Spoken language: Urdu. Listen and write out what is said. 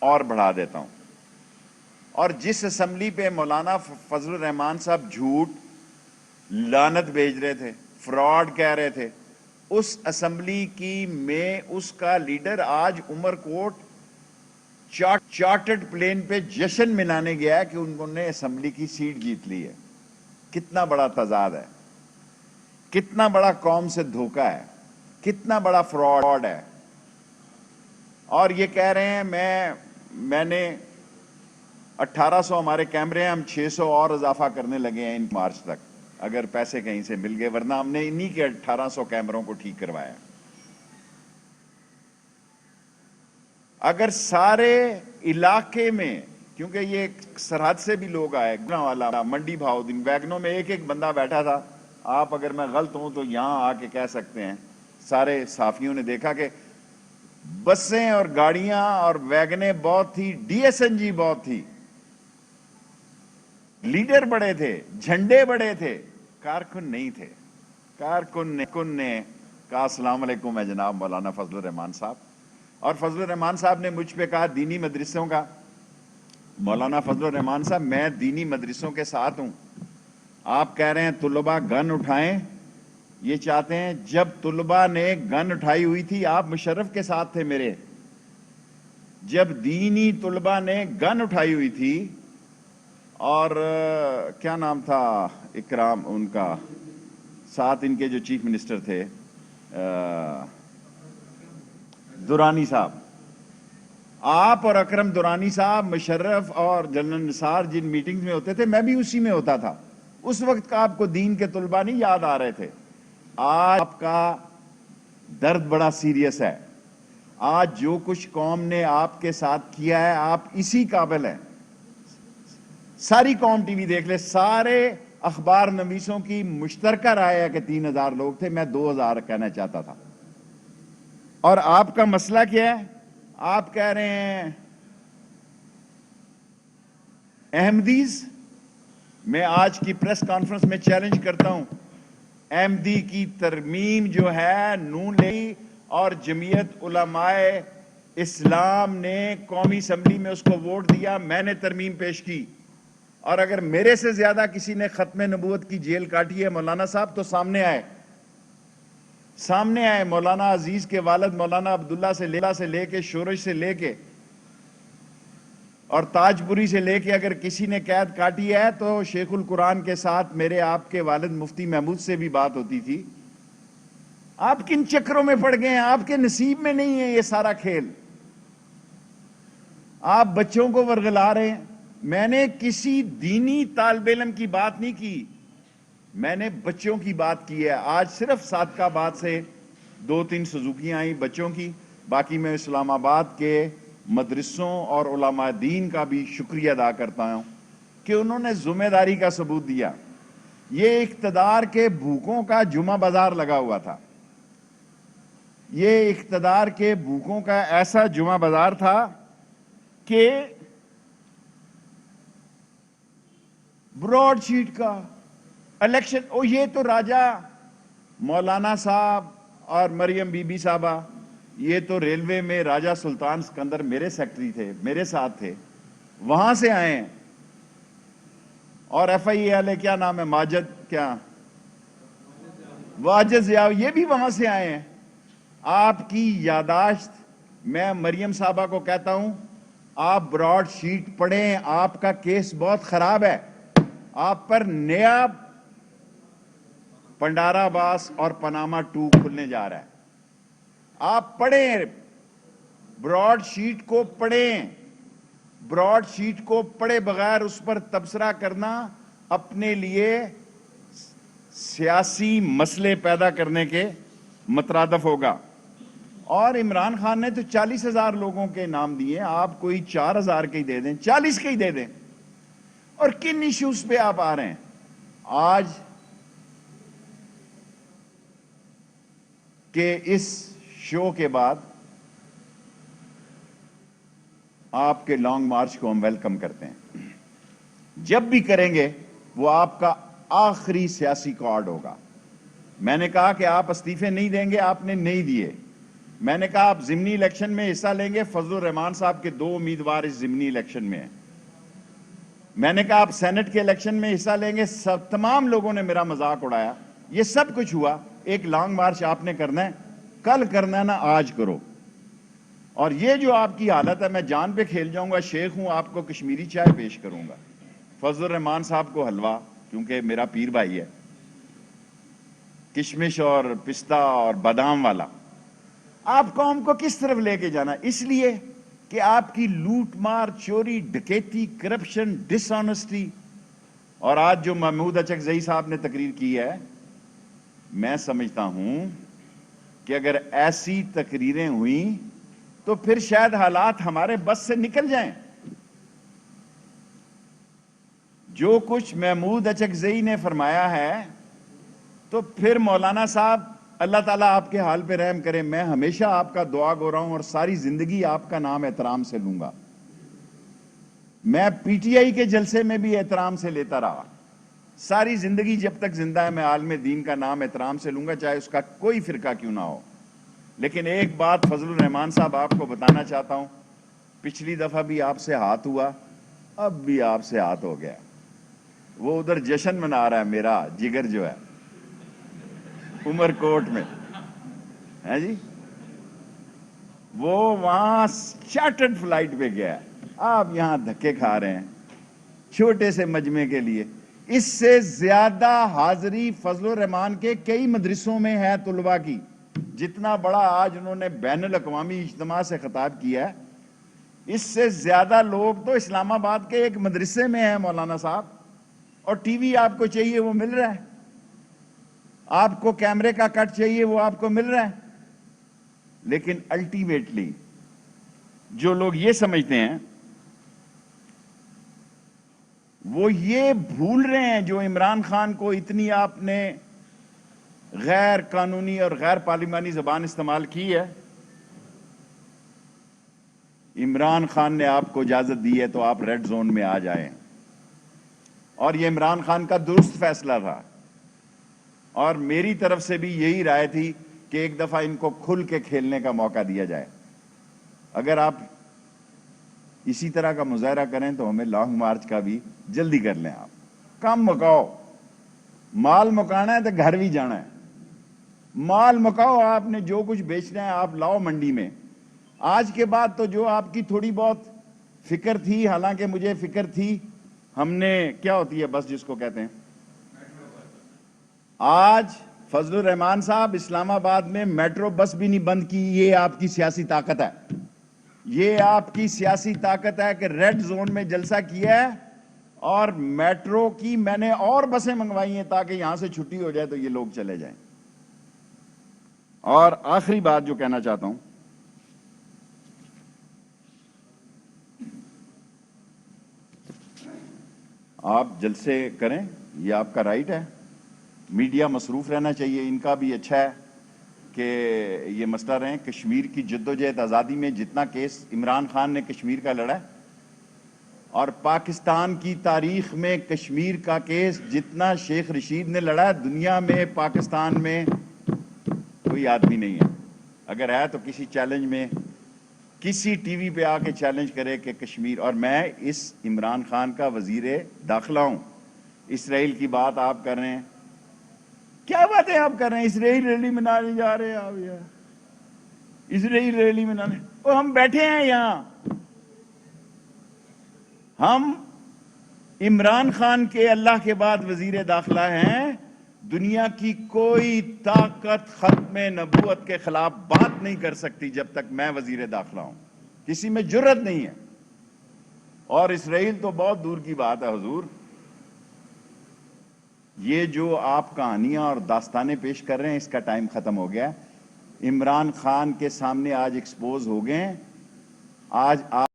اور بڑھا دیتا ہوں. اور جس اسمبلی پہ مولانا فضل الرحمان صاحب جھوٹ لعنت بھیج رہے تھے, فراڈ کہہ رہے تھے, اس اسمبلی کی میں اس کا لیڈر آج عمر کوٹ چارٹرڈ پلین پہ جشن منانے گیا ہے کہ انہوں نے اسمبلی کی سیٹ جیت لی ہے. کتنا بڑا تضاد ہے, کتنا بڑا قوم سے دھوکہ ہے, کتنا بڑا فراڈ ہے. اور یہ کہہ رہے ہیں میں نے 1800 ہمارے کیمرے ہیں, ہم 600 اور اضافہ کرنے لگے ہیں ان مارچ تک, اگر پیسے کہیں سے مل گئے, ورنہ ہم نے انہی کے 1800 کیمروں کو ٹھیک کروایا. اگر سارے علاقے میں, کیونکہ یہ سرحد سے بھی لوگ آئے, والا منڈی بہاؤدین ویگنوں میں ایک بندہ بیٹھا تھا. آپ اگر میں غلط ہوں تو یہاں آ کے کہہ سکتے ہیں. سارے صحافیوں نے دیکھا کہ بسیں اور گاڑیاں اور ویگنیں بہت تھی, ڈی ایس این جی بہت تھی, لیڈر بڑے تھے, جھنڈے بڑے تھے, کارکن نہیں تھے. کارکن نے کہا السلام علیکم ہے جناب مولانا فضل الرحمان صاحب. اور فضل الرحمان صاحب نے مجھ پہ کہا دینی مدرسوں کا, مولانا فضل الرحمان صاحب میں دینی مدرسوں کے ساتھ ہوں. آپ کہہ رہے ہیں طلباء گن اٹھائیں, یہ چاہتے ہیں. جب طلباء نے گن اٹھائی ہوئی تھی آپ مشرف کے ساتھ تھے میرے, جب دینی طلباء نے گن اٹھائی ہوئی تھی, اور کیا نام تھا اکرام ان کا, ساتھ ان کے جو چیف منسٹر تھے درانی صاحب, آپ اور اکرم درانی صاحب, مشرف اور جنرل نثار جن میٹنگز میں ہوتے تھے میں بھی اسی میں ہوتا تھا. اس وقت کا آپ کو دین کے طلباء نہیں یاد آ رہے تھے. آج آپ کا درد بڑا سیریس ہے. آج جو کچھ قوم نے آپ کے ساتھ کیا ہے آپ اسی قابل ہیں. ساری قوم ٹی وی دیکھ لے, سارے اخبار نویسوں کی مشترکہ رائے ہے کہ 3000 لوگ تھے, میں 2000 کہنا چاہتا تھا. اور آپ کا مسئلہ کیا ہے؟ آپ کہہ رہے ہیں احمدیز. میں آج کی پریس کانفرنس میں چیلنج کرتا ہوں, احمدی کی ترمیم جو ہے نون لیگ اور جمعیت علماء اسلام نے قومی اسمبلی میں اس کو ووٹ دیا, میں نے ترمیم پیش کی. اور اگر میرے سے زیادہ کسی نے ختم نبوت کی جیل کاٹی ہے مولانا صاحب تو سامنے آئے, سامنے آئے. مولانا عزیز کے والد مولانا عبداللہ سے لے کے, شورش سے لے کے اور تاج پوری سے لے کے, اگر کسی نے قید کاٹی ہے تو شیخ القرآن کے ساتھ میرے آپ کے والد مفتی محمود سے بھی بات ہوتی تھی. آپ کن چکروں میں پڑ گئے ہیں؟ آپ کے نصیب میں نہیں ہے یہ سارا کھیل. آپ بچوں کو ورغلا رہے ہیں. میں نے کسی دینی طالب علم کی بات نہیں کی, میں نے بچوں کی بات کی ہے. آج صرف صادقہ آباد سے 2-3 سزوکیاں آئیں بچوں کی. باقی میں اسلام آباد کے مدرسوں اور علماء دین کا بھی شکریہ ادا کرتا ہوں کہ انہوں نے ذمہ داری کا ثبوت دیا. یہ اقتدار کے بھوکوں کا جمعہ بازار لگا ہوا تھا. یہ اقتدار کے بھوکوں کا ایسا جمعہ بازار تھا کہ براڈ شیٹ کا الیکشن, یہ تو راجہ مولانا صاحب اور مریم بی بی صاحبہ, یہ تو ریلوے میں راجہ سلطان سکندر میرے سیکٹری تھے, میرے ساتھ تھے, وہاں سے آئے ہیں. اور ایف آئی اے والے کیا نام ہے, واجد ضیاء, یہ بھی وہاں سے آئے ہیں. آپ کی یاداشت, میں مریم صاحبہ کو کہتا ہوں آپ براڈ شیٹ پڑھیں, آپ کا کیس بہت خراب ہے. آپ پر نیا پنڈارا باس اور پاناما 2 کھلنے جا رہا ہے. آپ پڑھیں, براڈ شیٹ کو پڑھیں. براڈ شیٹ کو پڑھے بغیر اس پر تبصرہ کرنا اپنے لیے سیاسی مسئلے پیدا کرنے کے مترادف ہوگا. اور عمران خان نے تو 40,000 لوگوں کے نام دیے, آپ کوئی 4,000 کے ہی دے دیں, 40 کے ہی دے دیں. اور کن ایشوز پہ آپ آ رہے ہیں؟ آج کہ اس شو کے بعد آپ کے لانگ مارچ کو ہم ویلکم کرتے ہیں. جب بھی کریں گے وہ آپ کا آخری سیاسی کارڈ ہوگا. میں نے کہا کہ آپ استعفے نہیں دیں گے, آپ نے نہیں دیے, میں نے کہا آپ ضمنی الیکشن میں حصہ لیں گے، فضل الرحمان صاحب کے 2 امیدوار اس ضمنی الیکشن میں ہیں۔ میں نے کہا آپ سینٹ کے الیکشن میں حصہ لیں گے، تمام لوگوں نے میرا مذاق اڑایا۔ یہ سب کچھ ہوا، ایک لانگ مارچ آپ نے کرنا ہے، کل کرنا ہے نا آج کرو۔ اور یہ جو آپ کی حالت ہے، میں جان پہ کھیل جاؤں گا، شیخ ہوں، آپ کو کشمیری چائے پیش کروں گا، فضل الرحمان صاحب کو حلوہ، کیونکہ میرا پیر بھائی ہے، کشمش اور پستہ اور بادام والا۔ آپ قوم کو کس طرف لے کے جانا؟ اس لیے کہ آپ کی لوٹ مار، چوری، ڈکیتی، کرپشن، ڈس آنیسٹی۔ اور آج جو محمود اچکزئی صاحب نے تقریر کی ہے، میں سمجھتا ہوں کہ اگر ایسی تقریریں ہوئیں تو پھر شاید حالات ہمارے بس سے نکل جائیں۔ جو کچھ محمود اچکزئی نے فرمایا ہے، تو پھر مولانا صاحب اللہ تعالیٰ آپ کے حال پہ رحم کرے۔ میں ہمیشہ آپ کا دعا گو رہا ہوں اور ساری زندگی آپ کا نام احترام سے لوں گا۔ میں پی ٹی آئی کے جلسے میں بھی احترام سے لیتا رہا، ساری زندگی جب تک زندہ ہے میں عالم دین کا نام احترام سے لوں گا، چاہے اس کا کوئی فرقہ کیوں نہ ہو۔ لیکن ایک بات فضل الرحمان صاحب آپ کو بتانا چاہتا ہوں، پچھلی دفعہ بھی آپ سے ہاتھ ہوا، اب بھی آپ سے ہاتھ ہو گیا۔ وہ ادھر جشن منا رہا ہے میرا جگر جو ہے عمر کوٹ میں، ہے جی، وہ وہاں چارٹرڈ فلائٹ پہ گیا ہے، آپ یہاں دھکے کھا رہے ہیں چھوٹے سے مجمع کے لیے۔ اس سے زیادہ حاضری فضل الرحمان کے کئی مدرسوں میں ہے طلباء کی، جتنا بڑا آج انہوں نے بین الاقوامی اجتماع سے خطاب کیا ہے، اس سے زیادہ لوگ تو اسلام آباد کے ایک مدرسے میں ہیں مولانا صاحب۔ اور ٹی وی آپ کو چاہیے وہ مل رہا ہے، آپ کو کیمرے کا کٹ چاہیے وہ آپ کو مل رہا ہے۔ لیکن الٹیمیٹلی جو لوگ یہ سمجھتے ہیں، وہ یہ بھول رہے ہیں جو عمران خان کو اتنی آپ نے غیر قانونی اور غیر پارلیمانی زبان استعمال کی ہے۔ عمران خان نے آپ کو اجازت دی ہے تو آپ ریڈ زون میں آ جائیں، اور یہ عمران خان کا درست فیصلہ تھا، اور میری طرف سے بھی یہی رائے تھی کہ ایک دفعہ ان کو کھل کے کھیلنے کا موقع دیا جائے۔ اگر آپ اسی طرح کا مظاہرہ کریں تو ہمیں لانگ مارچ کا بھی جلدی کر لیں، آپ کم مکاؤ، مال مکانا ہے تو گھر بھی جانا ہے، مال مکاؤ، آپ نے جو کچھ بیچنا ہے آپ لاؤ منڈی میں۔ آج کے بعد تو جو آپ کی تھوڑی بہت فکر تھی، حالانکہ مجھے فکر تھی، ہم نے کیا ہوتی ہے بس جس کو کہتے ہیں، آج فضل الرحمان صاحب اسلام آباد میں میٹرو بس بھی نہیں بند کی۔ یہ آپ کی سیاسی طاقت ہے، یہ آپ کی سیاسی طاقت ہے کہ ریڈ زون میں جلسہ کیا ہے، اور میٹرو کی میں نے اور بسیں منگوائی ہیں تاکہ یہاں سے چھٹی ہو جائے تو یہ لوگ چلے جائیں۔ اور آخری بات جو کہنا چاہتا ہوں، آپ جلسے کریں، یہ آپ کا رائٹ ہے، میڈیا مصروف رہنا چاہیے، ان کا بھی اچھا ہے کہ یہ مسئلہ رہیں۔ کشمیر کی جدوجہد آزادی میں جتنا کیس عمران خان نے کشمیر کا لڑا ہے، اور پاکستان کی تاریخ میں کشمیر کا کیس جتنا شیخ رشید نے لڑا ہے، دنیا میں پاکستان میں کوئی آدمی نہیں ہے۔ اگر ہے تو کسی چیلنج میں، کسی ٹی وی پہ آ کے چیلنج کرے کہ کشمیر، اور میں اس عمران خان کا وزیر داخلہ ہوں۔ اسرائیل کی بات آپ کر رہے ہیں، کیا باتیں آپ کر رہے ہیں؟ اسرائیل ریلی منانے جا رہے ہیں آپ، یار اسرائیل ریلی منانے، اور ہم بیٹھے ہیں یہاں، ہم عمران خان کے اللہ کے بعد وزیر داخلہ ہیں۔ دنیا کی کوئی طاقت ختم نبوت کے خلاف بات نہیں کر سکتی جب تک میں وزیر داخلہ ہوں، کسی میں جرت نہیں ہے۔ اور اسرائیل تو بہت دور کی بات ہے حضور۔ یہ جو آپ کہانیاں اور داستانیں پیش کر رہے ہیں، اس کا ٹائم ختم ہو گیا ہے۔ عمران خان کے سامنے آج ایکسپوز ہو گئے ہیں، آج آپ